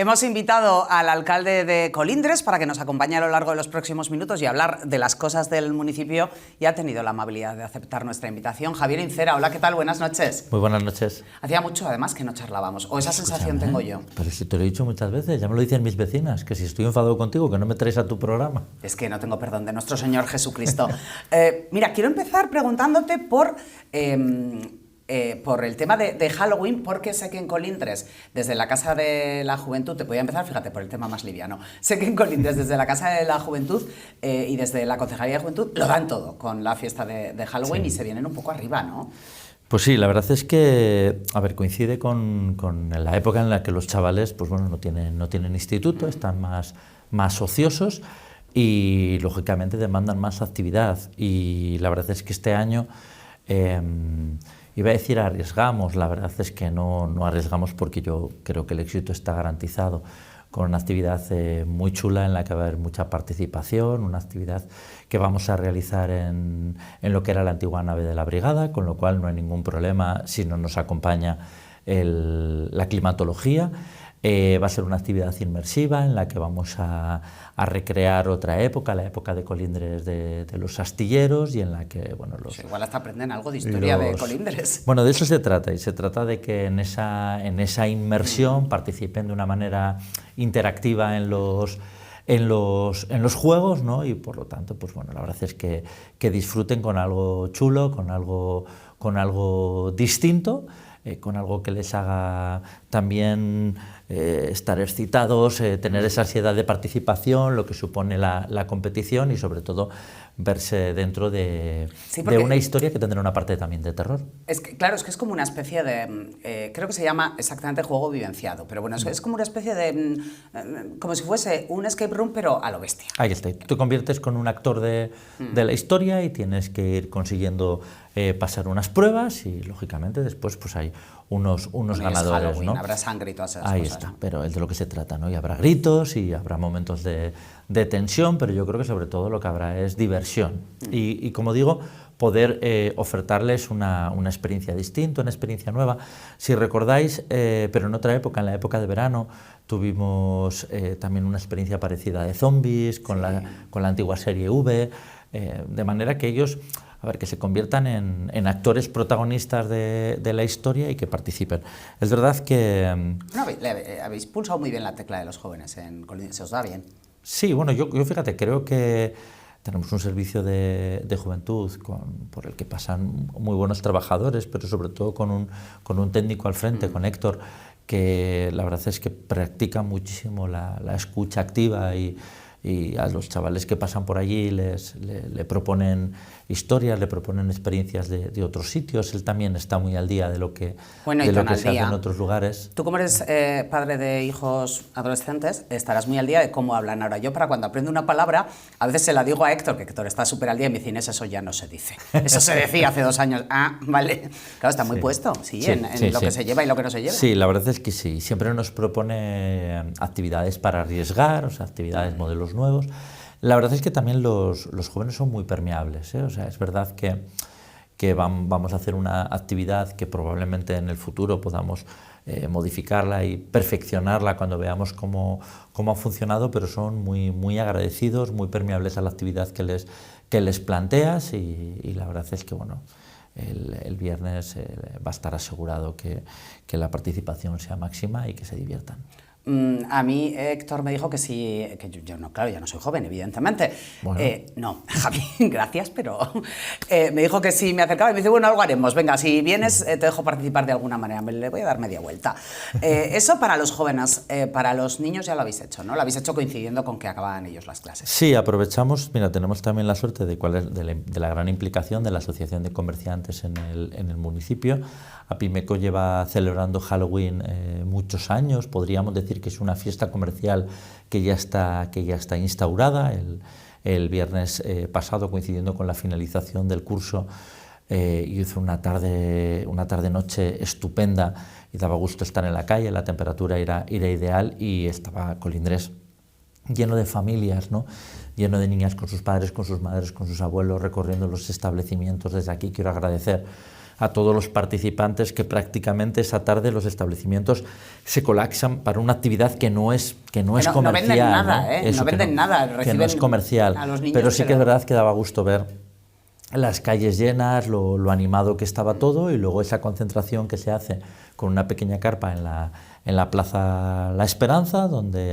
Hemos invitado al alcalde de Colindres para que nos acompañe a lo largo de los próximos minutos y hablar de las cosas del municipio, y ha tenido la amabilidad de aceptar nuestra invitación. Javier Incera, hola, ¿qué tal? Buenas noches. Muy buenas noches. Hacía mucho, además, que no charlábamos, o esa sensación tengo yo. Pero si te lo he dicho muchas veces, ya me lo dicen mis vecinas, que si estoy enfadado contigo, que no me traes a tu programa. Es que no tengo perdón de nuestro Señor Jesucristo. Mira, quiero empezar preguntándote por el tema de Halloween, porque sé que en Colindres, desde la Casa de la Juventud, te voy a empezar, fíjate, por el tema más liviano, sé que en Colindres, desde la Casa de la Juventud y desde la Concejalía de Juventud, lo dan todo con la fiesta de Halloween, sí. Y se vienen un poco arriba, ¿no? Pues sí, la verdad es que, a ver, coincide con la época en la que los chavales, pues bueno, no tienen instituto, están más ociosos y, lógicamente, demandan más actividad. Y la verdad es que este año... iba a decir arriesgamos, la verdad es que no arriesgamos, porque yo creo que el éxito está garantizado, con una actividad muy chula en la que va a haber mucha participación, una actividad que vamos a realizar en lo que era la antigua nave de la brigada, con lo cual no hay ningún problema si no nos acompaña la climatología. Va a ser una actividad inmersiva en la que vamos a recrear otra época, la época de Colindres de los astilleros, y en la que, bueno, pues igual hasta aprenden algo de historia de Colindres. Bueno, de eso se trata, y se trata de que en esa inmersión participen de una manera interactiva en los juegos, ¿no? Y por lo tanto, pues bueno, la verdad es que disfruten con algo chulo, con algo distinto, con algo que les haga también estar excitados, tener esa ansiedad de participación, lo que supone la competición, y sobre todo verse dentro de una historia que tendrá una parte también de terror. Claro, es que es como una especie de... creo que se llama exactamente juego vivenciado, pero bueno, es como una especie de... como si fuese un escape room, pero a lo bestia. Ahí está. Tú te conviertes con un actor de la historia y tienes que ir consiguiendo pasar unas pruebas, y, lógicamente, después pues hay unos ganadores, Halloween, ¿no? Habrá sangre y todas esas Ahí cosas. Está, pero es de lo que se trata, ¿no? Y habrá gritos y habrá momentos de tensión, pero yo creo que sobre todo lo que habrá es diversión. Y como digo, poder ofertarles una experiencia distinta, una experiencia nueva. Si recordáis, pero en otra época, en la época de verano, tuvimos también una experiencia parecida de zombies con la antigua serie V, de manera que ellos... A ver, que se conviertan en actores protagonistas de la historia y que participen. Es verdad que... No, habéis pulsado muy bien la tecla de los jóvenes en Colindres, ¿se os da bien? Sí, bueno, yo fíjate, creo que tenemos un servicio de juventud por el que pasan muy buenos trabajadores, pero sobre todo con un técnico al frente, con Héctor, que la verdad es que practica muchísimo la escucha activa, y a los chavales que pasan por allí le proponen historias, le proponen experiencias de otros sitios. Él también está muy al día de lo que se hace en otros lugares. Tú, como eres padre de hijos adolescentes, estarás muy al día de cómo hablan ahora. Yo, para cuando aprendo una palabra, a veces se la digo a Héctor, que Héctor está súper al día, y me dicen, eso ya no se dice. Eso se decía hace 2 años. Ah, vale. Claro, está muy puesto, en lo que se lleva y lo que no se lleva. Sí, la verdad es que sí. Siempre nos propone actividades para arriesgar, o sea, actividades, modelos nuevos. La verdad es que también los jóvenes son muy permeables, ¿eh? O sea, es verdad que vamos a hacer una actividad que probablemente en el futuro podamos modificarla y perfeccionarla cuando veamos cómo ha funcionado, pero son muy agradecidos, muy permeables a la actividad que les planteas, y la verdad es que, bueno, el viernes va a estar asegurado que la participación sea máxima y que se diviertan. A mí Héctor me dijo que sí, que yo no, claro, ya no soy joven, evidentemente. Bueno. No, Javi, gracias, pero me dijo que sí me acercaba y me dice, bueno, algo haremos, venga, si vienes te dejo participar de alguna manera, me le voy a dar media vuelta. Eso para los jóvenes, para los niños ya lo habéis hecho, ¿no? Lo habéis hecho coincidiendo con que acababan ellos las clases. Sí, aprovechamos, mira, tenemos también la suerte de la gran implicación de la Asociación de Comerciantes en el municipio. Apimeco lleva celebrando Halloween muchos años, podríamos decir que es una fiesta comercial que ya está instaurada. El viernes pasado, coincidiendo con la finalización del curso, hizo una tarde-noche estupenda y daba gusto estar en la calle, la temperatura era ideal, y estaba Colindres lleno de familias, ¿no? Lleno de niñas con sus padres, con sus madres, con sus abuelos, recorriendo los establecimientos. Desde aquí quiero agradecer a todos los participantes que prácticamente esa tarde los establecimientos se colapsan para una actividad que no es comercial. No venden nada, ¿no? Eso, no venden nada, que no es comercial. A los niños, pero sí que es verdad que daba gusto ver las calles llenas, lo animado que estaba todo, y luego esa concentración que se hace con una pequeña carpa en la Plaza La Esperanza, donde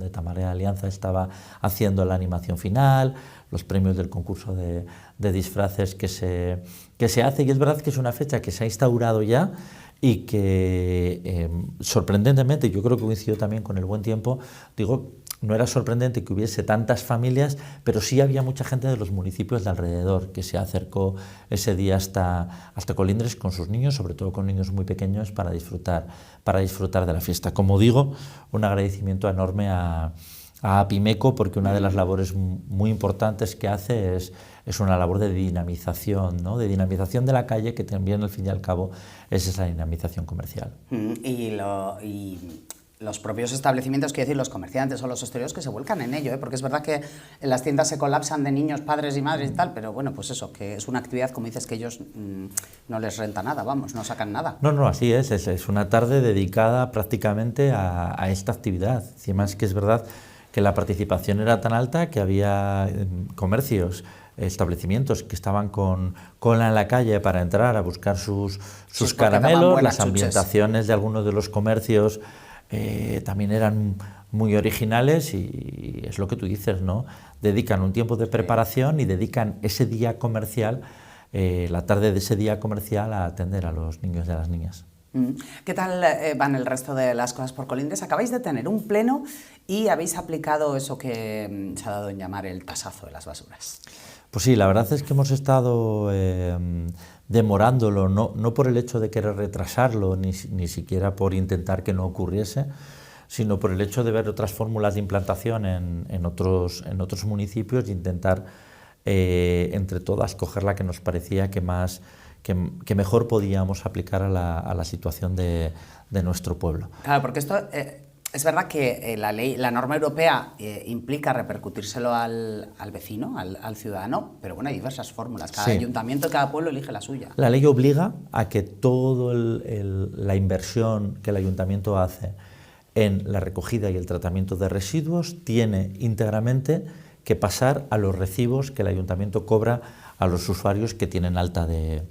Tamarea Alianza estaba haciendo la animación final, los premios del concurso de disfraces que se hace. Y es verdad que es una fecha que se ha instaurado ya y que sorprendentemente, yo creo que coincidió también con el buen tiempo, digo, no era sorprendente que hubiese tantas familias, pero sí había mucha gente de los municipios de alrededor que se acercó ese día hasta Colindres con sus niños, sobre todo con niños muy pequeños, para disfrutar de la fiesta. Como digo, un agradecimiento enorme a Apimeco, porque una de las labores muy importantes que hace es una labor de dinamización, ¿no? De dinamización de la calle, que también al fin y al cabo es esa dinamización comercial. Y los propios establecimientos, quiero decir, los comerciantes o los hosteleros que se vuelcan en ello, porque es verdad que en las tiendas se colapsan de niños, padres y madres y tal, pero bueno, pues eso, que es una actividad, como dices, que ellos no les renta nada, vamos, no sacan nada. No, así es una tarde dedicada prácticamente a esta actividad. Encima es que es verdad que la participación era tan alta que había comercios, establecimientos que estaban con cola en la calle para entrar a buscar sus caramelos, las ambientaciones de algunos de los comercios también eran muy originales, y es lo que tú dices, ¿no? Dedican un tiempo de preparación y dedican ese día comercial, la tarde de ese día comercial, a atender a los niños y a las niñas. ¿Qué tal van el resto de las cosas por Colindres? Acabáis de tener un pleno y habéis aplicado eso que se ha dado en llamar el tasazo de las basuras. Pues sí, la verdad es que hemos estado demorándolo, no por el hecho de querer retrasarlo, ni siquiera por intentar que no ocurriese, sino por el hecho de ver otras fórmulas de implantación en otros municipios e intentar entre todas coger la que nos parecía que mejor podíamos aplicar a la situación de nuestro pueblo. Claro, porque esto es verdad que la norma europea implica repercutírselo al vecino, al ciudadano, pero bueno, hay diversas fórmulas. Cada ayuntamiento, cada pueblo elige la suya. La ley obliga a que toda la inversión que el ayuntamiento hace en la recogida y el tratamiento de residuos tiene íntegramente que pasar a los recibos que el ayuntamiento cobra a los usuarios que tienen alta de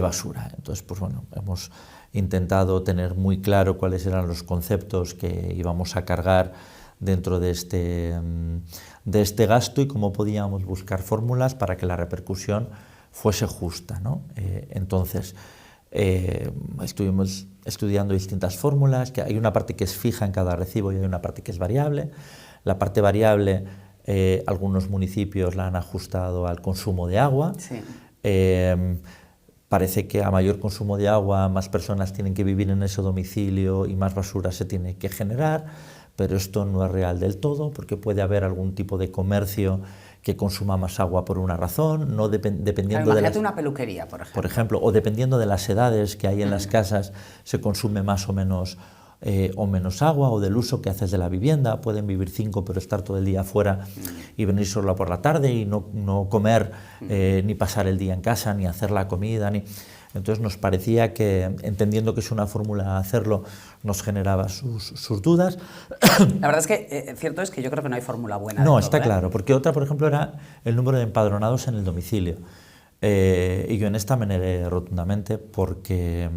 basura. Entonces, pues bueno, hemos intentado tener muy claro cuáles eran los conceptos que íbamos a cargar dentro de este gasto y cómo podíamos buscar fórmulas para que la repercusión fuese justa, ¿no? Entonces, estuvimos estudiando distintas fórmulas, que hay una parte que es fija en cada recibo y hay una parte que es variable. La parte variable, algunos municipios la han ajustado al consumo de agua. Sí. Parece que a mayor consumo de agua, más personas tienen que vivir en ese domicilio y más basura se tiene que generar, pero esto no es real del todo, porque puede haber algún tipo de comercio que consuma más agua por una razón, no dependiendo imagínate una peluquería, por ejemplo, o dependiendo de las edades que hay en las casas, se consume más o menos agua, o del uso que haces de la vivienda. Pueden vivir 5 pero estar todo el día afuera y venir solo por la tarde y no comer ni pasar el día en casa, ni hacer la comida, Entonces nos parecía que, entendiendo que es una fórmula hacerlo, nos generaba sus dudas. La verdad es que cierto es que yo creo que no hay fórmula buena. No, está claro, porque otra, por ejemplo, era el número de empadronados en el domicilio. Y yo en esta me negué rotundamente porque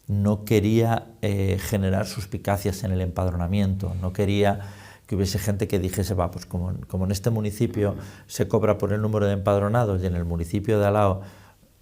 no quería generar suspicacias en el empadronamiento, no quería que hubiese gente que dijese, pues como en este municipio se cobra por el número de empadronados y en el municipio de al lado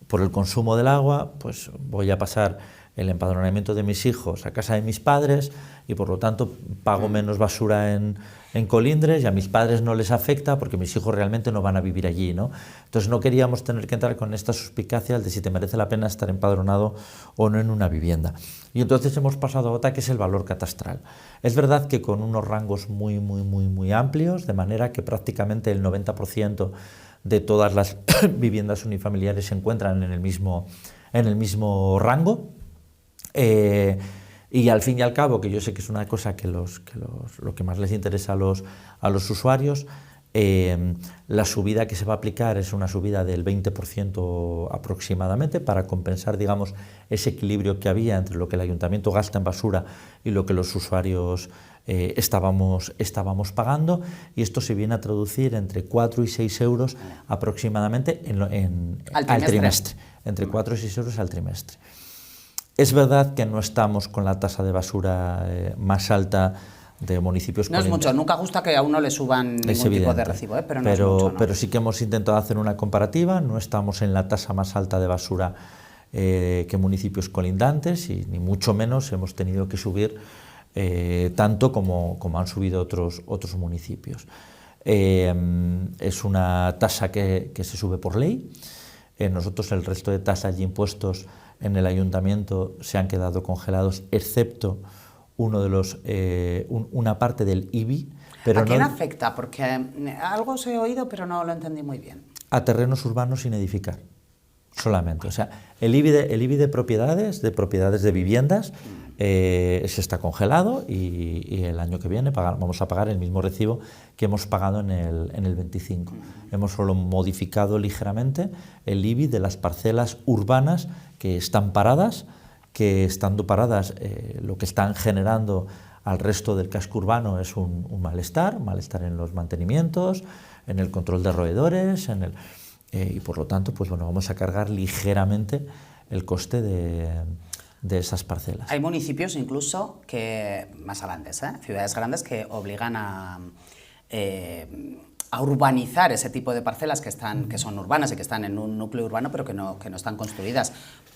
por el consumo del agua, pues voy a pasar el empadronamiento de mis hijos a casa de mis padres y por lo tanto pago menos basura en Colindres y a mis padres no les afecta porque mis hijos realmente no van a vivir allí, ¿no? Entonces no queríamos tener que entrar con estas suspicacias de si te merece la pena estar empadronado o no en una vivienda. Y entonces hemos pasado a otra, que es el valor catastral. Es verdad que con unos rangos muy amplios, de manera que prácticamente el 90% de todas las viviendas unifamiliares se encuentran en el mismo rango. Y al fin y al cabo, que yo sé que es una cosa que lo que más les interesa a los usuarios, La subida que se va a aplicar es una subida del 20% aproximadamente para compensar, digamos, ese equilibrio que había entre lo que el ayuntamiento gasta en basura y lo que los usuarios estábamos pagando, y esto se viene a traducir entre 4 y 6 euros aproximadamente al trimestre. Entre 4 y 6 euros al trimestre. Es verdad que no estamos con la tasa de basura más alta de municipios. No es mucho, nunca gusta que a uno le suban ningún tipo de recibo, pero no es mucho, ¿no? Pero sí que hemos intentado hacer una comparativa, no estamos en la tasa más alta de basura que municipios colindantes, y ni mucho menos hemos tenido que subir tanto como han subido otros municipios. Es una tasa que se sube por ley. Nosotros el resto de tasas y impuestos en el ayuntamiento se han quedado congelados, excepto una parte del IBI. Pero ¿A quién afecta? Porque algo os he oído, pero no lo entendí muy bien. A terrenos urbanos sin edificar, solamente. O sea, el IBI de propiedades de viviendas se está congelado, y el año que viene vamos a pagar el mismo recibo que hemos pagado en el 25. Hemos solo modificado ligeramente el IBI de las parcelas urbanas que están paradas, que estando paradas lo que están generando al resto del casco urbano es un malestar en los mantenimientos, en el control de roedores, y por lo tanto pues bueno, vamos a cargar ligeramente el coste de esas parcelas. Hay municipios incluso que más grandes, ciudades grandes, que obligan a urbanizar ese tipo de parcelas que son urbanas y que están en un núcleo urbano, pero que no están construidas.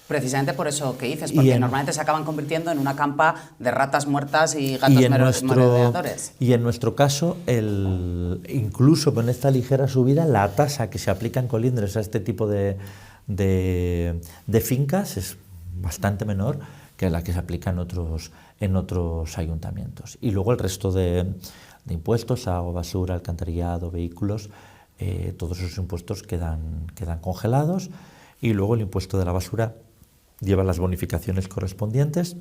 Precisamente por eso que dices, porque normalmente se acaban convirtiendo en una campa de ratas muertas y gatos merodeadores. Y en nuestro caso, incluso con esta ligera subida, la tasa que se aplica en colindres a este tipo de fincas es bastante menor que la que se aplica en otros ayuntamientos. Y luego el resto de impuestos, agua, basura, alcantarillado, vehículos, todos esos impuestos quedan congelados, y luego el impuesto de la basura lleva las bonificaciones correspondientes,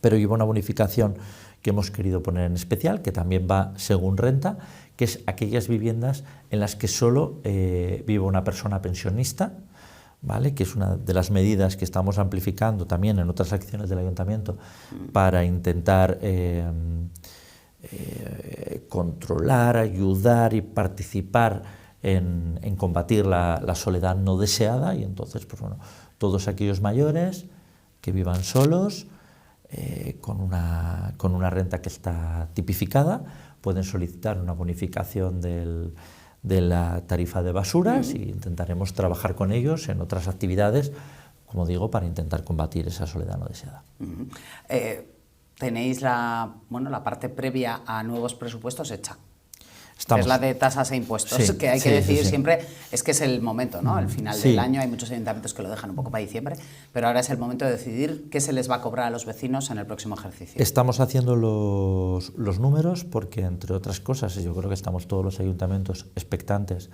pero lleva una bonificación que hemos querido poner en especial, que también va según renta, que es aquellas viviendas en las que solo vive una persona pensionista, ¿vale? Que es una de las medidas que estamos amplificando también en otras acciones del ayuntamiento para intentar controlar, ayudar y participar en combatir la soledad no deseada. Y entonces, pues bueno, todos aquellos mayores que vivan solos, con una renta que está tipificada, pueden solicitar una bonificación de la tarifa de basuras, y intentaremos trabajar con ellos en otras actividades, como digo, para intentar combatir esa soledad no deseada. Tenéis la parte previa a nuevos presupuestos hecha. Es la de tasas e impuestos, sí, que hay que decidir siempre, es que es el momento, ¿no? Al final del año hay muchos ayuntamientos que lo dejan un poco para diciembre, pero ahora es el momento de decidir qué se les va a cobrar a los vecinos en el próximo ejercicio. Estamos haciendo los números porque, entre otras cosas, yo creo que estamos todos los ayuntamientos expectantes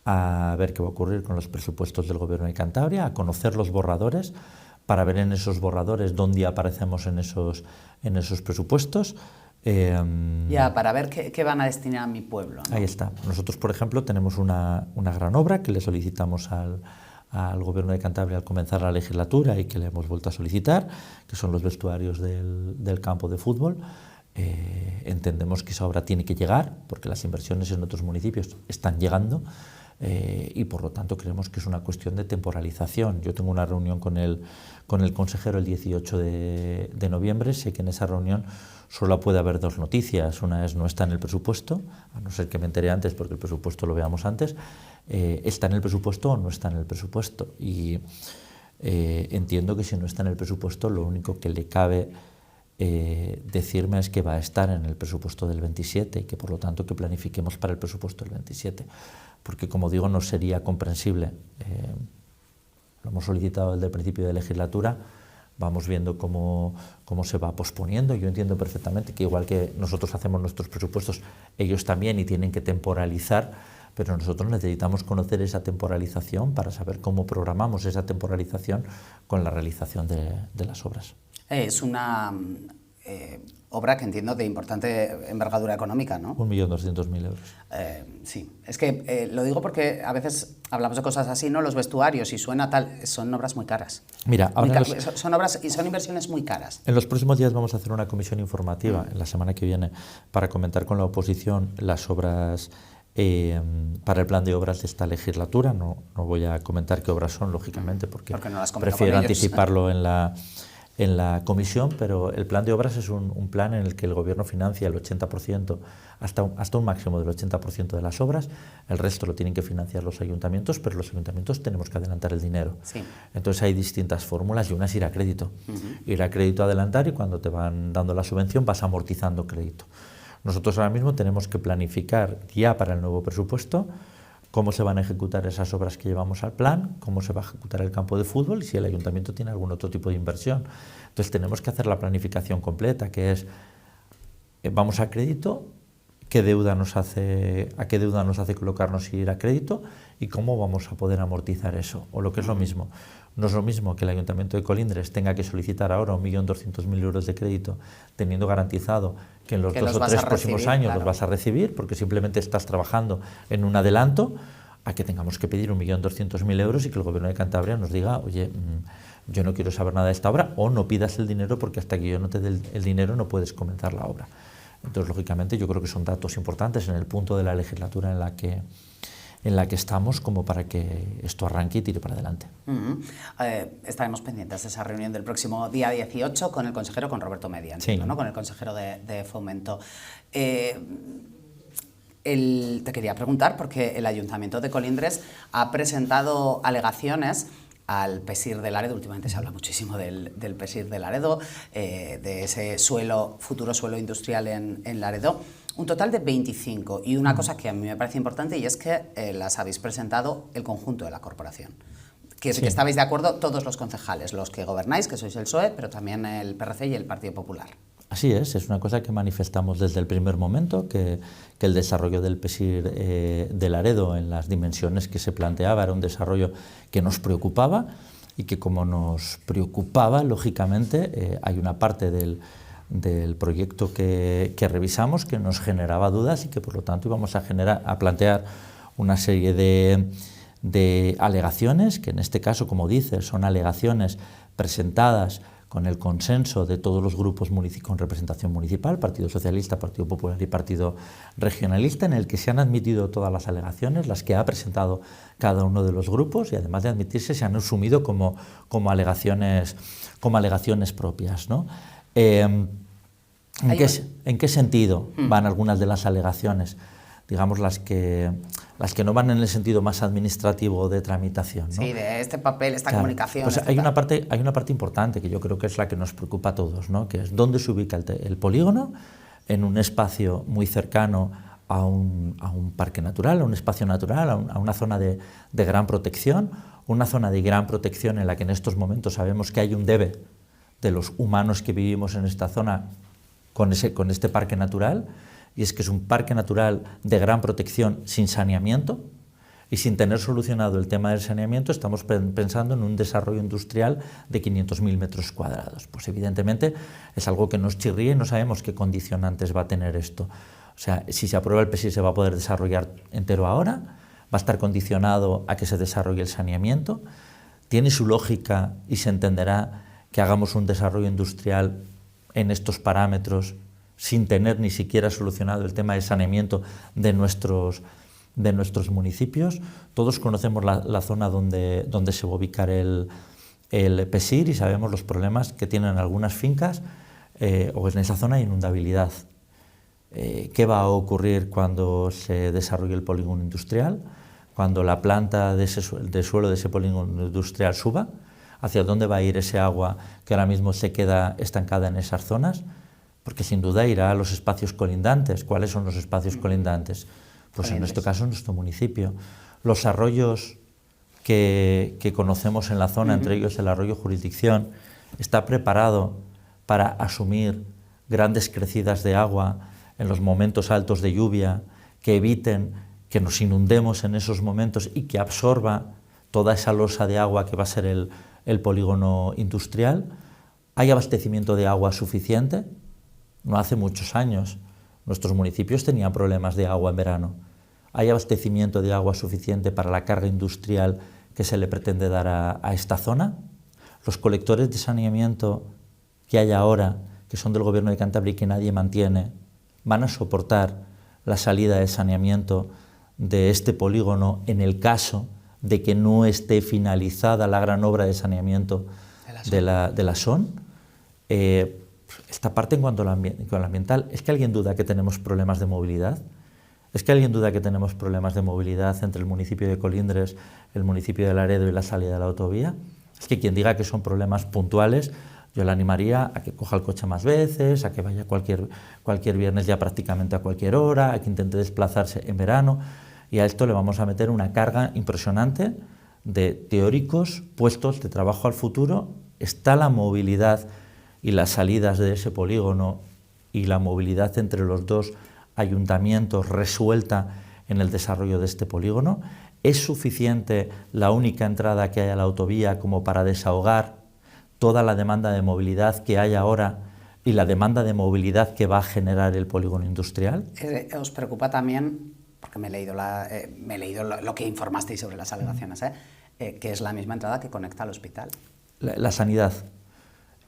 a ver qué va a ocurrir con los presupuestos del Gobierno de Cantabria, a conocer los borradores, para ver en esos borradores dónde aparecemos en esos presupuestos. Para ver qué van a destinar a mi pueblo, ¿no? Ahí está. Nosotros, por ejemplo, tenemos una gran obra que le solicitamos al Gobierno de Cantabria al comenzar la legislatura, y que le hemos vuelto a solicitar, que son los vestuarios del campo de fútbol. Entendemos que esa obra tiene que llegar, porque las inversiones en otros municipios están llegando, y por lo tanto creemos que es una cuestión de temporalización. Yo tengo una reunión con el consejero el 18 de noviembre, sé que en esa reunión solo puede haber dos noticias: una es no está en el presupuesto, a no ser que me entere antes porque el presupuesto lo veamos antes, está en el presupuesto o no está en el presupuesto, y entiendo que si no está en el presupuesto lo único que le cabe decirme es que va a estar en el presupuesto del 27, y que por lo tanto que planifiquemos para el presupuesto del 27, porque como digo no sería comprensible. Lo hemos solicitado desde el principio de legislatura, vamos viendo cómo se va posponiendo. Yo entiendo perfectamente que igual que nosotros hacemos nuestros presupuestos, ellos también, y tienen que temporalizar, pero nosotros necesitamos conocer esa temporalización para saber cómo programamos esa temporalización con la realización de las obras. Es una obra que entiendo de importante envergadura económica, ¿no? 1.200.000 euros. Sí, es que lo digo porque a veces hablamos de cosas así, ¿no? Los vestuarios y suena tal, son obras muy caras. Mira, ahora son obras y son inversiones muy caras. En los próximos días vamos a hacer una comisión informativa, en la semana que viene, para comentar con la oposición las obras para el plan de obras de esta legislatura. No voy a comentar qué obras son, lógicamente, porque no las prefiero anticiparlo en la comisión, pero el plan de obras es un plan en el que el Gobierno financia el 80%, hasta un máximo del 80% de las obras. El resto lo tienen que financiar los ayuntamientos, pero los ayuntamientos tenemos que adelantar el dinero. Sí. Entonces hay distintas fórmulas y una es ir a crédito. Ir a crédito a adelantar, y cuando te van dando la subvención vas amortizando crédito. Nosotros ahora mismo tenemos que planificar ya para el nuevo presupuesto cómo se van a ejecutar esas obras que llevamos al plan, cómo se va a ejecutar el campo de fútbol y si el ayuntamiento tiene algún otro tipo de inversión. Entonces tenemos que hacer la planificación completa, que es, vamos a crédito, a qué deuda nos hace colocarnos y ir a crédito, y cómo vamos a poder amortizar eso. O lo que es lo mismo, no es lo mismo que el Ayuntamiento de Colindres tenga que solicitar ahora 1.200.000 euros de crédito, teniendo garantizado que en los 2 o 3 próximos años claro, los vas a recibir, porque simplemente estás trabajando en un adelanto, a que tengamos que pedir 1.200.000 euros y que el Gobierno de Cantabria nos diga, oye, yo no quiero saber nada de esta obra, o no pidas el dinero porque hasta que yo no te dé el dinero no puedes comenzar la obra. Entonces, lógicamente, yo creo que son datos importantes en el punto de la legislatura en la que estamos, como para que esto arranque y tire para adelante. Estaremos pendientes de esa reunión del próximo día 18 con el consejero, con Roberto Media, entiendo, sí, ¿no? Con el consejero de Fomento. Te quería preguntar, porque el Ayuntamiento de Colindres ha presentado alegaciones al PESIR de Laredo. Últimamente se habla muchísimo del PESIR de Laredo, de ese futuro suelo industrial en Laredo. Un total de 25. Y una cosa que a mí me parece importante, y es que las habéis presentado el conjunto de la corporación. Que estabais de acuerdo todos los concejales, los que gobernáis, que sois el PSOE, pero también el PRC y el Partido Popular. Así es una cosa que manifestamos desde el primer momento, que el desarrollo del PESIR de Laredo en las dimensiones que se planteaba era un desarrollo que nos preocupaba, y que, como nos preocupaba, lógicamente, hay una parte del proyecto que revisamos que nos generaba dudas, y que por lo tanto íbamos a plantear una serie de alegaciones, que en este caso, como dices, son alegaciones presentadas con el consenso de todos los grupos con representación municipal, Partido Socialista, Partido Popular y Partido Regionalista, en el que se han admitido todas las alegaciones, las que ha presentado cada uno de los grupos, y además de admitirse se han asumido como alegaciones propias, ¿no? ¿En qué sentido van algunas de las alegaciones? Digamos, las que no van en el sentido más administrativo de tramitación, ¿no? Sí, de este papel, esta comunicación. Pues hay una parte importante que yo creo que es la que nos preocupa a todos, ¿no? Que es dónde se ubica el polígono, en un espacio muy cercano a un parque natural, a un espacio natural, a una zona de gran protección, una zona de gran protección en la que en estos momentos sabemos que hay un debe de los humanos que vivimos en esta zona con este parque natural. Y es que es un parque natural de gran protección sin saneamiento, y sin tener solucionado el tema del saneamiento estamos pensando en un desarrollo industrial de 500.000 metros cuadrados. Pues evidentemente es algo que nos chirría y no sabemos qué condicionantes va a tener esto. O sea, si se aprueba el PESIR se va a poder desarrollar entero ahora, va a estar condicionado a que se desarrolle el saneamiento. Tiene su lógica y se entenderá que hagamos un desarrollo industrial en estos parámetros sin tener ni siquiera solucionado el tema del saneamiento de nuestros municipios. Todos conocemos la zona donde se va a ubicar el PESIR, y sabemos los problemas que tienen algunas fincas, o en esa zona de inundabilidad. ¿Qué va a ocurrir cuando se desarrolle el polígono industrial? Cuando la planta de suelo de ese polígono industrial suba, ¿hacia dónde va a ir ese agua que ahora mismo se queda estancada en esas zonas? Porque sin duda irá a los espacios colindantes. ¿Cuáles son los espacios colindantes? Pues en este caso nuestro municipio. Los arroyos que conocemos en la zona, entre ellos el arroyo Jurisdicción, está preparado para asumir grandes crecidas de agua en los momentos altos de lluvia, que eviten que nos inundemos en esos momentos y que absorba toda esa losa de agua que va a ser el polígono industrial. ¿Hay abastecimiento de agua suficiente? no hace muchos años, nuestros municipios tenían problemas de agua en verano. ¿Hay abastecimiento de agua suficiente para la carga industrial que se le pretende dar a esta zona? Los colectores de saneamiento que hay ahora, que son del Gobierno de Cantabria y que nadie mantiene, ¿van a soportar la salida de saneamiento de este polígono en el caso de que no esté finalizada la gran obra de saneamiento de la SON? Esta parte en cuanto a lo ambiental, ¿es que alguien duda que tenemos problemas de movilidad? ¿Es que alguien duda que tenemos problemas de movilidad entre el municipio de Colindres, el municipio de Laredo y la salida de la autovía? Es que quien diga que son problemas puntuales, yo le animaría a que coja el coche más veces, a que vaya cualquier viernes ya prácticamente a cualquier hora, a que intente desplazarse en verano, y a esto le vamos a meter una carga impresionante de teóricos puestos de trabajo al futuro. Está la movilidad y las salidas de ese polígono y la movilidad entre los dos ayuntamientos resuelta en el desarrollo de este polígono. ¿Es suficiente la única entrada que hay a la autovía como para desahogar toda la demanda de movilidad que hay ahora y la demanda de movilidad que va a generar el polígono industrial? ¿Os preocupa también, porque me he leído lo que informasteis sobre las alegaciones, que es la misma entrada que conecta al hospital? La sanidad.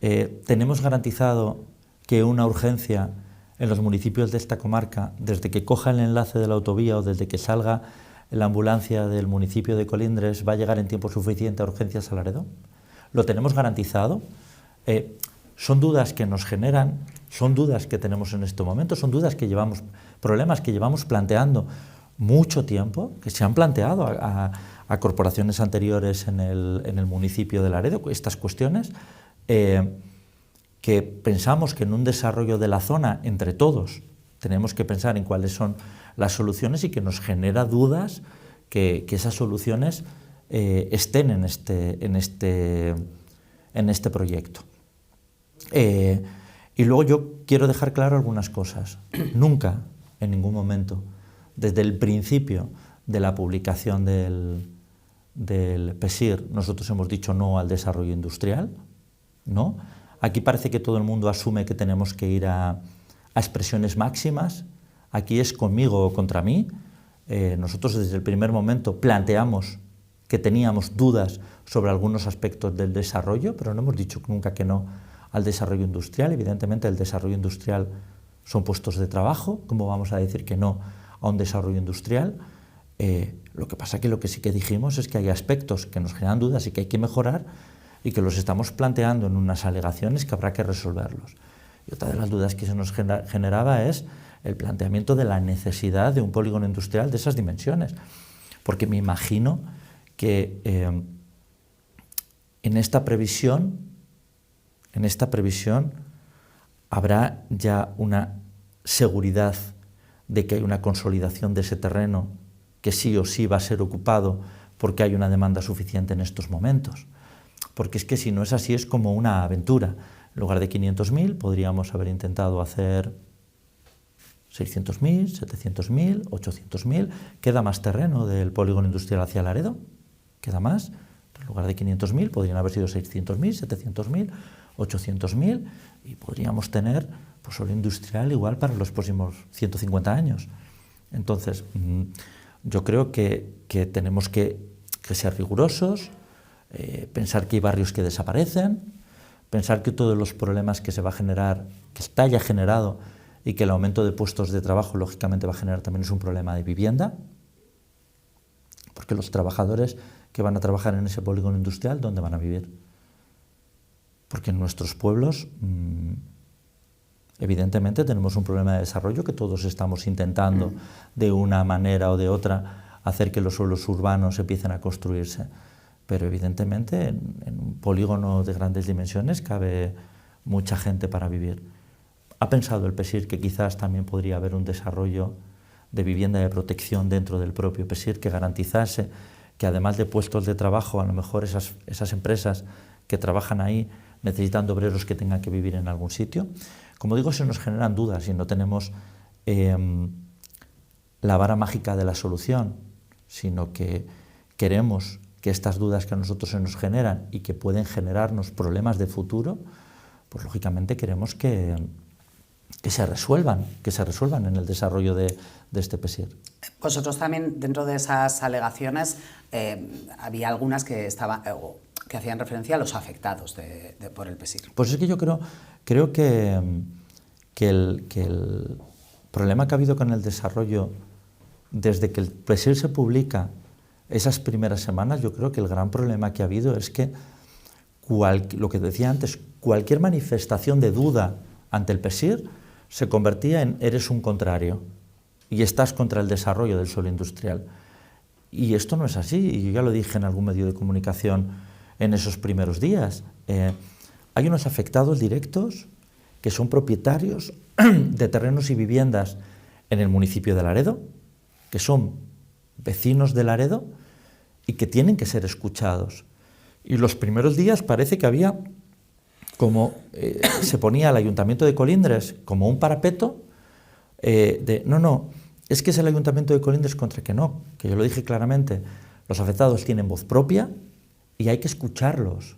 Tenemos garantizado que una urgencia en los municipios de esta comarca, desde que coja el enlace de la autovía o desde que salga la ambulancia del municipio de Colindres, va a llegar en tiempo suficiente a urgencias a Laredo? ¿Lo tenemos garantizado? Son dudas que nos generan, son dudas que tenemos en este momento, son dudas que llevamos, problemas que llevamos planteando mucho tiempo, que se han planteado a corporaciones anteriores en el municipio de Laredo, estas cuestiones, que pensamos que en un desarrollo de la zona, entre todos, tenemos que pensar en cuáles son las soluciones y que nos genera dudas que esas soluciones estén en este proyecto. Y luego yo quiero dejar claro algunas cosas. Nunca, en ningún momento, desde el principio de la publicación del PESIR, nosotros hemos dicho no al desarrollo industrial, ¿no? Aquí parece que todo el mundo asume que tenemos que ir a expresiones máximas. Aquí es conmigo o contra mí. Nosotros desde el primer momento planteamos que teníamos dudas sobre algunos aspectos del desarrollo, pero no hemos dicho nunca que no al desarrollo industrial. Evidentemente el desarrollo industrial son puestos de trabajo. ¿Cómo vamos a decir que no a un desarrollo industrial? Lo que pasa que lo que sí que dijimos es que hay aspectos que nos generan dudas y que hay que mejorar y que los estamos planteando en unas alegaciones que habrá que resolverlos. Y otra de las dudas que se nos generaba es el planteamiento de la necesidad de un polígono industrial de esas dimensiones, porque me imagino que en esta previsión habrá ya una seguridad de que hay una consolidación de ese terreno que sí o sí va a ser ocupado porque hay una demanda suficiente en estos momentos. Porque es que si no es así es como una aventura. En lugar de 500.000 podríamos haber intentado hacer 600.000, 700.000, 800.000. Queda más terreno del polígono industrial hacia Laredo, queda más. En lugar de 500.000 podrían haber sido 600.000, 700.000, 800.000 y podríamos tener pues, suelo industrial igual para los próximos 150 años. Entonces, yo creo que tenemos que ser rigurosos, pensar que hay barrios que desaparecen, pensar que todos los problemas que se va a generar, que está ya generado y que el aumento de puestos de trabajo lógicamente va a generar también es un problema de vivienda, porque los trabajadores que van a trabajar en ese polígono industrial, ¿dónde van a vivir? Porque en nuestros pueblos, evidentemente, tenemos un problema de desarrollo que todos estamos intentando de una manera o de otra hacer que los suelos urbanos empiecen a construirse. Pero evidentemente en un polígono de grandes dimensiones cabe mucha gente para vivir. ¿Ha pensado el PESIR que quizás también podría haber un desarrollo de vivienda de protección dentro del propio PESIR que garantizase que además de puestos de trabajo, a lo mejor esas empresas que trabajan ahí necesitan de obreros que tengan que vivir en algún sitio? Como digo, se nos generan dudas y no tenemos la vara mágica de la solución, sino que queremos que estas dudas que a nosotros se nos generan y que pueden generarnos problemas de futuro, pues lógicamente queremos que se resuelvan en el desarrollo de este PESIR. Vosotros también, dentro de esas alegaciones, había algunas que que hacían referencia a los afectados por el PESIR. Pues es que yo creo que el problema que ha habido con el desarrollo desde que el PESIR se publica, esas primeras semanas, yo creo que el gran problema que ha habido es que, lo que decía antes, cualquier manifestación de duda ante el PESIR se convertía en eres un contrario y estás contra el desarrollo del suelo industrial. Y esto no es así, y yo ya lo dije en algún medio de comunicación en esos primeros días. Hay unos afectados directos que son propietarios de terrenos y viviendas en el municipio de Laredo, que son vecinos de Laredo y que tienen que ser escuchados. Y los primeros días parece que había como se ponía al Ayuntamiento de Colindres como un parapeto no, es que es el Ayuntamiento de Colindres contra que no, que yo lo dije claramente, los afectados tienen voz propia y hay que escucharlos,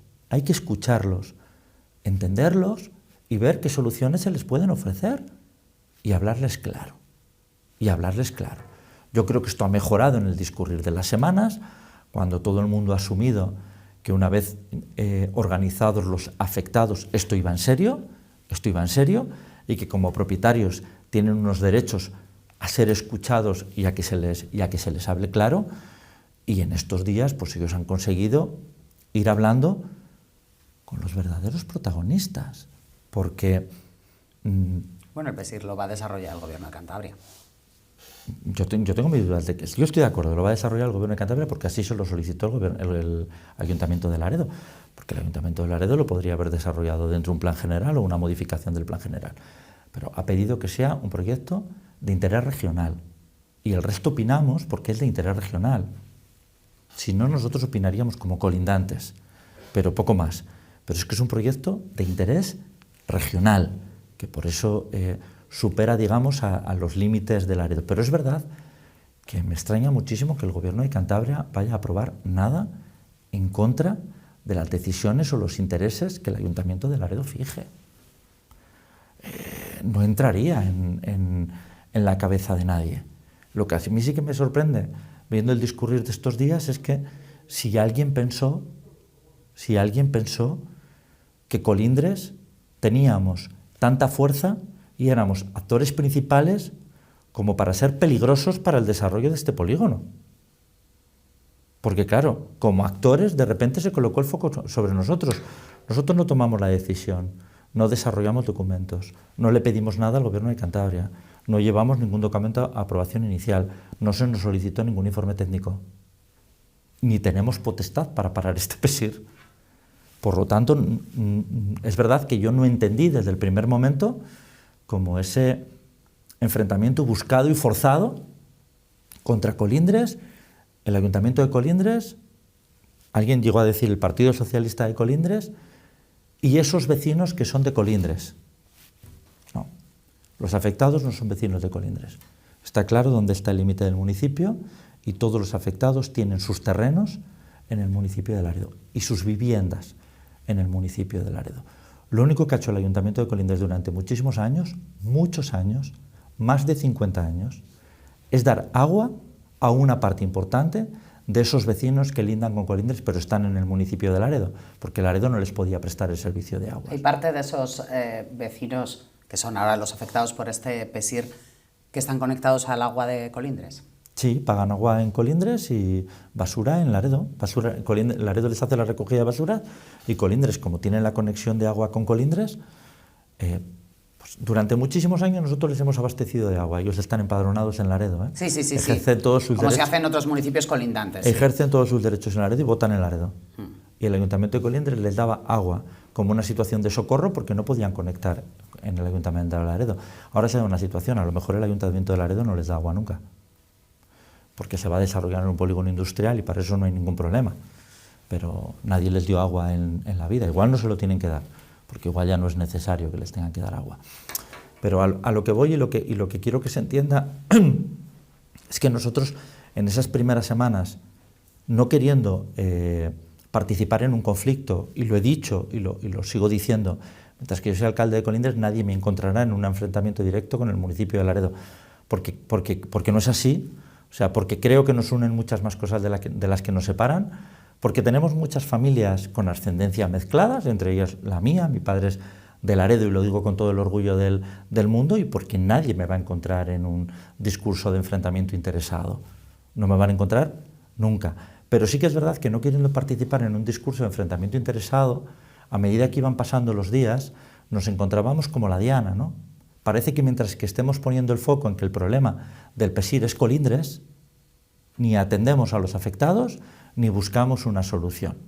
entenderlos y ver qué soluciones se les pueden ofrecer y hablarles claro. Yo creo que esto ha mejorado en el discurrir de las semanas, cuando todo el mundo ha asumido que una vez organizados los afectados esto iba en serio, y que como propietarios tienen unos derechos a ser escuchados y a que se les hable claro, y en estos días pues ellos han conseguido ir hablando con los verdaderos protagonistas, porque... Bueno, el PESIR lo va a desarrollar el Gobierno de Cantabria. Yo tengo mis dudas de que yo estoy de acuerdo, lo va a desarrollar el Gobierno de Cantabria porque así se lo solicitó el Ayuntamiento de Laredo, porque el Ayuntamiento de Laredo lo podría haber desarrollado dentro de un plan general o una modificación del plan general, pero ha pedido que sea un proyecto de interés regional y el resto opinamos porque es de interés regional. Si no, nosotros opinaríamos como colindantes, pero poco más. Pero es que es un proyecto de interés regional, que por eso supera, digamos, a los límites de Laredo. Pero es verdad que me extraña muchísimo que el Gobierno de Cantabria vaya a aprobar nada en contra de las decisiones o los intereses que el Ayuntamiento de Laredo fije. No entraría en la cabeza de nadie. Lo que a mí sí que me sorprende, viendo el discurrir de estos días, es que si alguien pensó que Colindres teníamos tanta fuerza y éramos actores principales como para ser peligrosos para el desarrollo de este polígono. Porque claro, como actores de repente se colocó el foco sobre nosotros. Nosotros no tomamos la decisión, no desarrollamos documentos, no le pedimos nada al Gobierno de Cantabria, no llevamos ningún documento a aprobación inicial, no se nos solicitó ningún informe técnico, ni tenemos potestad para parar este PESIR. Por lo tanto, es verdad que yo no entendí desde el primer momento como ese enfrentamiento buscado y forzado contra Colindres, el Ayuntamiento de Colindres, alguien llegó a decir el Partido Socialista de Colindres, y esos vecinos que son de Colindres. No, los afectados no son vecinos de Colindres. Está claro dónde está el límite del municipio y todos los afectados tienen sus terrenos en el municipio de Laredo y sus viviendas en el municipio de Laredo. Lo único que ha hecho el Ayuntamiento de Colindres durante muchísimos años, más de 50 años, es dar agua a una parte importante de esos vecinos que lindan con Colindres pero están en el municipio de Laredo, porque Laredo no les podía prestar el servicio de agua. Hay parte de esos vecinos que son ahora los afectados por este PESIR que están conectados al agua de Colindres. Sí, pagan agua en Colindres y basura en Laredo. Laredo les hace la recogida de basura y Colindres, como tienen la conexión de agua con Colindres, pues durante muchísimos años nosotros les hemos abastecido de agua. Ellos están empadronados en Laredo. Sí. Ejercen todos sus como derechos. se hace en otros municipios colindantes. Ejercen todos sus derechos en Laredo y votan en Laredo. Y el Ayuntamiento de Colindres les daba agua como una situación de socorro porque no podían conectar en el Ayuntamiento de Laredo. Ahora se da una situación, a lo mejor el Ayuntamiento de Laredo no les da agua nunca, porque se va a desarrollar en un polígono industrial y para eso no hay ningún problema. Pero nadie les dio agua en la vida. Igual no se lo tienen que dar, porque igual ya no es necesario que les tengan que dar agua. Pero a lo que voy y lo que quiero que se entienda es que nosotros en esas primeras semanas, no queriendo participar en un conflicto, y lo he dicho y lo sigo diciendo, Mientras que yo sea alcalde de Colindres, nadie me encontrará en un enfrentamiento directo con el municipio de Laredo, porque no es así, o sea, porque creo que nos unen muchas más cosas de las que nos separan, porque tenemos muchas familias con ascendencia mezcladas, entre ellas la mía, mi padre es de Laredo y lo digo con todo el orgullo del mundo, y porque nadie me va a encontrar en un discurso de enfrentamiento interesado. No me van a encontrar nunca. Pero sí que es verdad que no queriendo participar en un discurso de enfrentamiento interesado, a medida que iban pasando los días, nos encontrábamos como la diana, ¿no? Parece que mientras que estemos poniendo el foco en que el problema del PESIR es Colindres, ni atendemos a los afectados, ni buscamos una solución.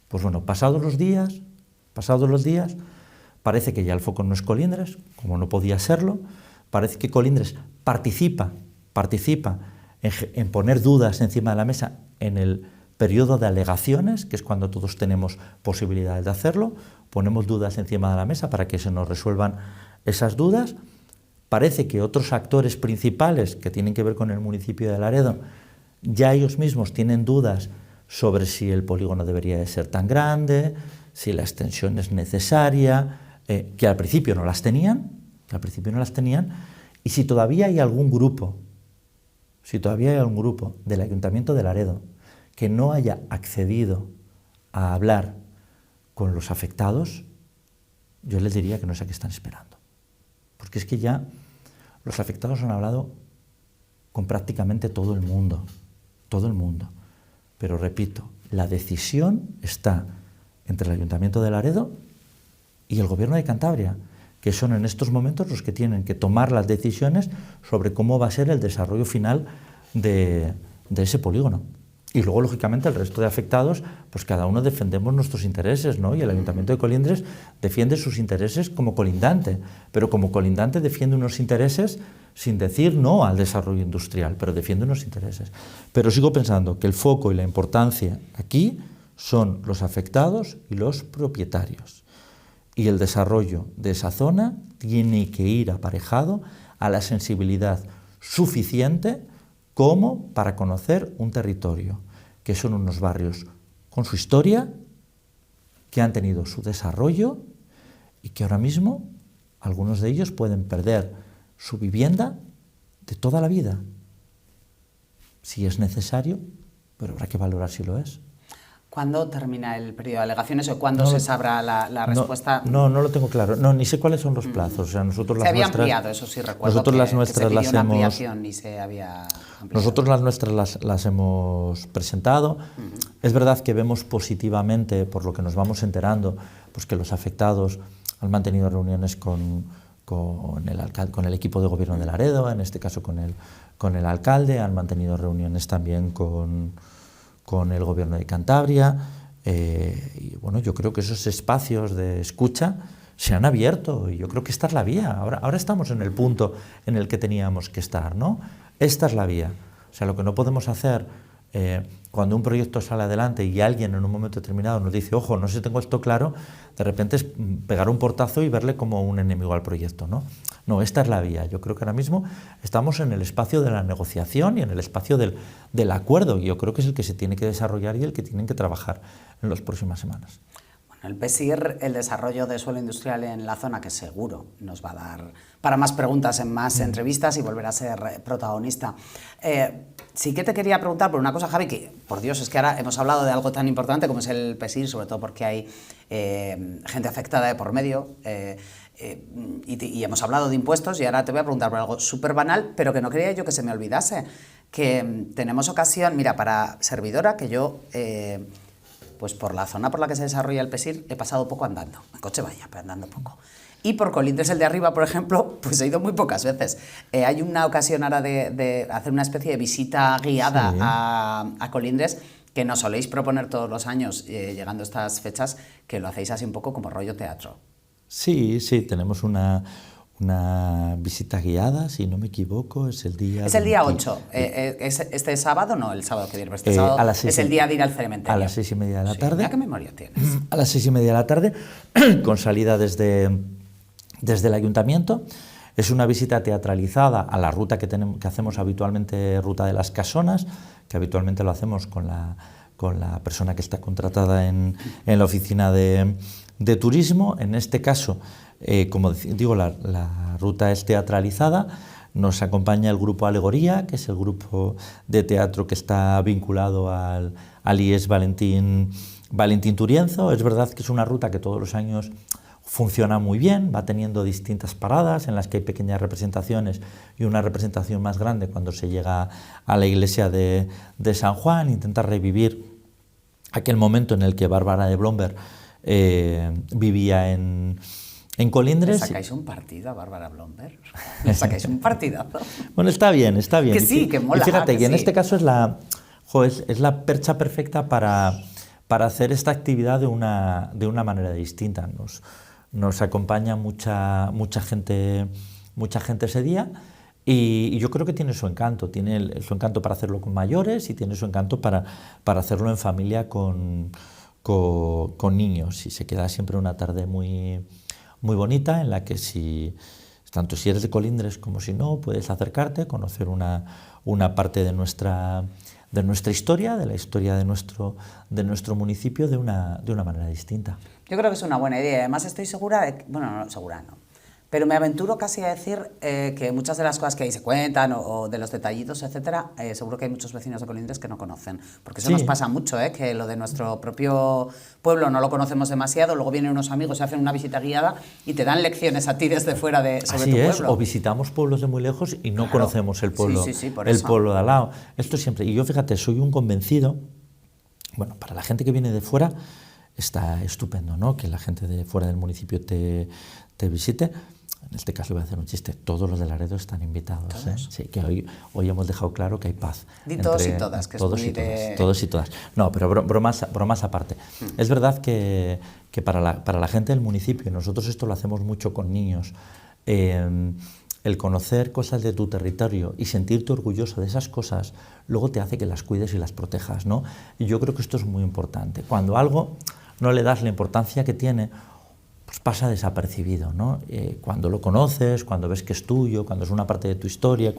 Pues bueno, pasados los días, parece que ya el foco no es Colindres, como no podía serlo, parece que Colindres participa en poner dudas encima de la mesa en el periodo de alegaciones, que es cuando todos tenemos posibilidades de hacerlo, ponemos dudas encima de la mesa para que se nos resuelvan esas dudas. Parece que otros actores principales que tienen que ver con el municipio de Laredo, ya ellos mismos tienen dudas sobre si el polígono debería de ser tan grande, si la extensión es necesaria, que al principio no las tenían, y si todavía hay algún grupo del Ayuntamiento de Laredo que no haya accedido a hablar con los afectados, yo les diría que no sé a qué están esperando. Porque es que ya los afectados han hablado con prácticamente todo el mundo. Pero repito, la decisión está entre el Ayuntamiento de Laredo y el Gobierno de Cantabria, que son en estos momentos los que tienen que tomar las decisiones sobre cómo va a ser el desarrollo final de ese polígono. Y luego, lógicamente, el resto de afectados, pues cada uno defendemos nuestros intereses, ¿no? Y el Ayuntamiento de Colindres defiende sus intereses como colindante, pero como colindante defiende unos intereses sin decir no al desarrollo industrial, pero defiende unos intereses. Pero sigo pensando que el foco y la importancia aquí son los afectados y los propietarios. Y el desarrollo de esa zona tiene que ir aparejado a la sensibilidad suficiente como para conocer un territorio, que son unos barrios con su historia, que han tenido su desarrollo y que ahora mismo algunos de ellos pueden perder su vivienda de toda la vida, si es necesario, pero habrá que valorar si lo es. ¿Cuándo termina el periodo de alegaciones o cuándo se sabrá la respuesta? No lo tengo claro. No, ni sé cuáles son los plazos. O sea, nosotros se había ampliado, eso sí recuerdo. Nosotros las nuestras las hemos. Y se había ampliado. Nosotros las nuestras las hemos presentado. Es verdad que vemos positivamente, por lo que nos vamos enterando, pues que los afectados han mantenido reuniones con el equipo de gobierno de Laredo, en este caso con el alcalde, han mantenido reuniones también con el Gobierno de Cantabria, y bueno, yo creo que esos espacios de escucha se han abierto y yo creo que esta es la vía. Ahora estamos en el punto en el que teníamos que estar, ¿no? Esta es la vía. O sea, lo que no podemos hacer cuando un proyecto sale adelante y alguien en un momento determinado nos dice, ojo, no sé si tengo esto claro, de repente es pegar un portazo y verle como un enemigo al proyecto, ¿no? No, esta es la vía. Yo creo que ahora mismo estamos en el espacio de la negociación y en el espacio del acuerdo, y yo creo que es el que se tiene que desarrollar y el que tienen que trabajar en las próximas semanas. Bueno, el PESIR, el desarrollo de suelo industrial en la zona, que seguro nos va a dar para más preguntas en más entrevistas y volver a ser protagonista. Sí que te quería preguntar por una cosa, Javi, que por Dios, es que ahora hemos hablado de algo tan importante como es el PESIR, sobre todo porque hay gente afectada de por medio, y hemos hablado de impuestos, y ahora te voy a preguntar por algo súper banal, pero que no quería yo que se me olvidase, que tenemos ocasión, mira, para servidora, que yo, pues por la zona por la que se desarrolla el PESIR, he pasado poco andando, en coche vaya, pero andando poco. Y por Colindres el de arriba, por ejemplo, pues he ido muy pocas veces. Hay una ocasión ahora de hacer una especie de visita guiada, sí, a Colindres, que nos soléis proponer todos los años, llegando a estas fechas, que lo hacéis así un poco como rollo teatro. Sí, tenemos una visita guiada, si no me equivoco, es el día... Es el día 8, ¿es este sábado? No, el sábado que viene, este sábado es el día de ir al cementerio. A las 6:30 de la tarde. Mira qué memoria tienes. A las 6:30 de la tarde, con salida desde el ayuntamiento. Es una visita teatralizada a la ruta que hacemos habitualmente, Ruta de las Casonas, que habitualmente lo hacemos con la persona que está contratada en la oficina de de turismo. En este caso, como digo, la ruta es teatralizada. Nos acompaña el grupo Alegoría, que es el grupo de teatro que está vinculado al IES Valentín Turienzo. Es verdad que es una ruta que todos los años funciona muy bien, va teniendo distintas paradas en las que hay pequeñas representaciones y una representación más grande cuando se llega a la iglesia de San Juan, intenta revivir aquel momento en el que Bárbara de Blomberg vivía en Colindres. ¿Le sacáis un partido a Bárbara Blomberg? ¿Le sacáis un partidazo? Bueno, está bien, está bien. Que sí, que mola. Y fíjate, que en sí. este caso es la percha perfecta para hacer esta actividad de una manera distinta. Nos acompaña mucha gente ese día y yo creo que tiene su encanto. Tiene su encanto para hacerlo con mayores y tiene su encanto para hacerlo en familia con niños. Y se queda siempre una tarde muy bonita en la que tanto si eres de Colindres como si no, puedes acercarte, conocer una parte de nuestra historia, de la historia de nuestro municipio de una manera distinta. Yo creo que es una buena idea. Además estoy segura de que, bueno, no, segura no, pero me aventuro casi a decir que muchas de las cosas que ahí se cuentan o de los detallitos, etcétera, seguro que hay muchos vecinos de Colindres que no conocen, porque eso sí. Nos pasa mucho, que lo de nuestro propio pueblo no lo conocemos demasiado, luego vienen unos amigos, se hacen una visita guiada y te dan lecciones a ti desde fuera sobre Así tu es, pueblo. o visitamos pueblos de muy lejos y no conocemos el pueblo, por el eso. pueblo de al lado. Esto siempre, y yo fíjate, soy un convencido, bueno, para la gente que viene de fuera está estupendo, ¿no? Que la gente de fuera del municipio te visite. En este caso voy a hacer un chiste, todos los de Laredo están invitados. Sí, que hoy hemos dejado claro que hay paz. Di todos y todas, que todos es muy de... todos y todas. No, pero bromas aparte. Es verdad que para la gente del municipio, y nosotros esto lo hacemos mucho con niños, el conocer cosas de tu territorio y sentirte orgulloso de esas cosas, luego te hace que las cuides y las protejas, ¿no? Y yo creo que esto es muy importante. Cuando algo no le das la importancia que tiene, pues pasa desapercibido, ¿no? Cuando lo conoces, cuando ves que es tuyo, cuando es una parte de tu historia,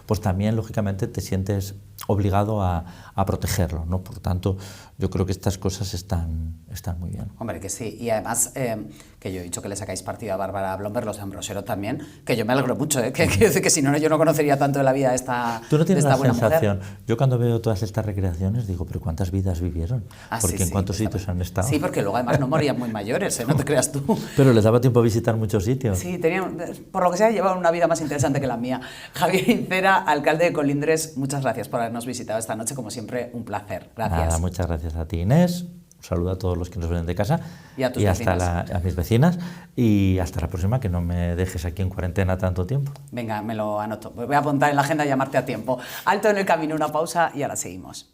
pues también, lógicamente, te sientes obligado a protegerlo, ¿no? Por tanto, yo creo que estas cosas están muy bien. Hombre, que sí. Y además, que yo he dicho que le sacáis partido a Bárbara Blomberg, los de Ambrosero también, que yo me alegro mucho, que si no, yo no conocería tanto de la vida de esta Tú no tienes de esta la buena sensación. mujer. Yo cuando veo todas estas recreaciones digo, pero ¿cuántas vidas vivieron? Porque sí, en cuántos sí, sitios han estado. Sí, porque luego además no morían muy mayores, no te creas tú. Pero les daba tiempo a visitar muchos sitios. Sí, tenían, por lo que sea, llevaban una vida más interesante que la mía. Javier Incera, alcalde de Colindres, muchas gracias por habernos visitado esta noche, como siempre, un placer. Gracias. Nada, muchas gracias a ti, Inés. Un saludo a todos los que nos ven de casa y a tus vecinas. A mis vecinas y hasta la próxima, que no me dejes aquí en cuarentena tanto tiempo. Venga, me lo anoto. Voy a apuntar en la agenda y llamarte a tiempo. Alto en el camino, una pausa y ahora seguimos.